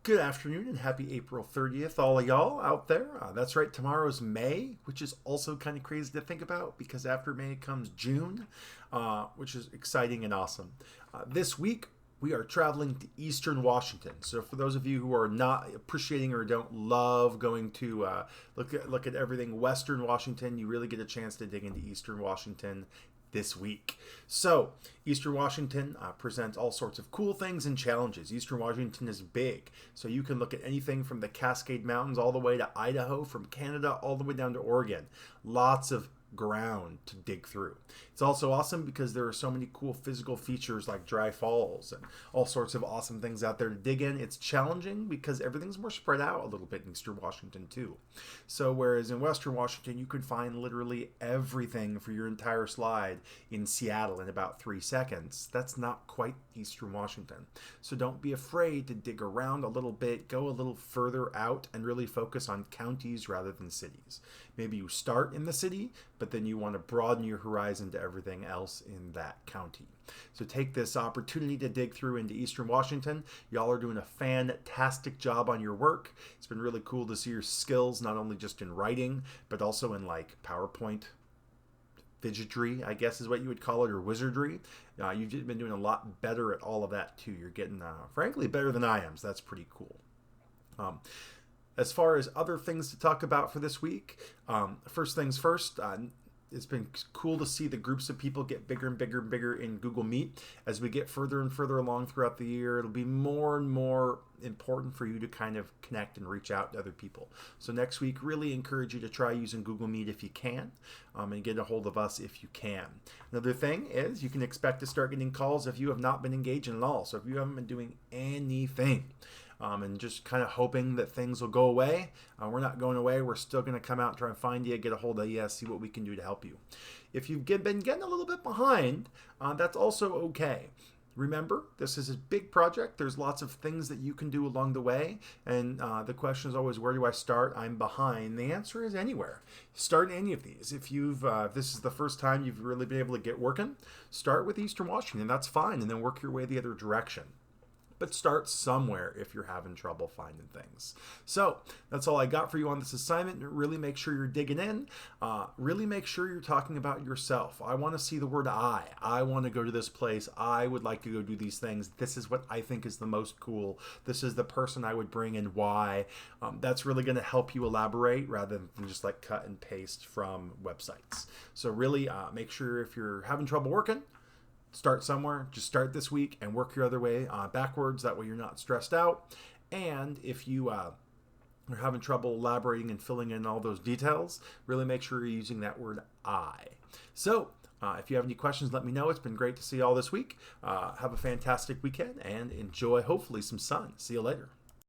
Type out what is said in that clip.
Good afternoon and happy April 30th, all of y'all out there. That's right, tomorrow's May, which is also kind of crazy to think about because after May comes June, which is exciting and awesome. This week, we are traveling to Eastern Washington. So for those of you who are not appreciating or don't love going to look at everything Western Washington, you really get a chance to dig into Eastern Washington this week. So, Eastern Washington presents all sorts of cool things and challenges. Eastern Washington is big, so you can look at anything from the Cascade Mountains all the way to Idaho, from Canada all the way down to Oregon. Lots of ground to dig through. It's also awesome because there are so many cool physical features like dry falls and all sorts of awesome things out there to dig in. It's challenging because everything's more spread out a little bit in Eastern Washington too. So whereas in Western Washington you can find literally everything for your entire slide in Seattle in about 3 seconds, that's not quite Eastern Washington. So don't be afraid to dig around a little bit, go a little further out and really focus on counties rather than cities. Maybe you start in the city, but then you want to broaden your horizon to everything else in that county. So take this opportunity to dig through into Eastern Washington. Y'all are doing a fantastic job on your work. It's been really cool to see your skills, not only just in writing, but also in like PowerPoint fidgetry, I guess is what you would call it, or wizardry. You've been doing a lot better at all of that too. You're getting, frankly, better than I am, so that's pretty cool. As far as other things to talk about for this week, first things first, it's been cool to see the groups of people get bigger and bigger and bigger in Google Meet. As we get further and further along throughout the year, it'll be more and more important for you to kind of connect and reach out to other people. So next week, really encourage you to try using Google Meet if you can, and get a hold of us if you can. Another thing is you can expect to start getting calls if you have not been engaging at all. So if you haven't been doing anything, and just kind of hoping that things will go away. We're not going away. We're still going to come out and try and find you, get a hold of you, see what we can do to help you. If you've been getting a little bit behind, that's also okay. Remember, this is a big project. There's lots of things that you can do along the way. And the question is always, where do I start? I'm behind. The answer is anywhere. Start any of these. If this is the first time you've really been able to get working, start with Eastern Washington. That's fine. And then work your way the other direction. But start somewhere if you're having trouble finding things. So that's all I got for you on this assignment. Really make sure you're digging in. Really make sure you're talking about yourself. I want to see the word I. I want to go to this place. I would like to go do these things. This is what I think is the most cool. This is the person I would bring and why. That's really going to help you elaborate rather than just like cut and paste from websites. So really make sure if you're having trouble working, start somewhere. Just start this week and work your other way backwards. That way you're not stressed out. And if you are having trouble elaborating and filling in all those details, really make sure you're using that word I. So if you have any questions, let me know. It's been great to see you all this week. Have a fantastic weekend and enjoy, hopefully, some sun. See you later.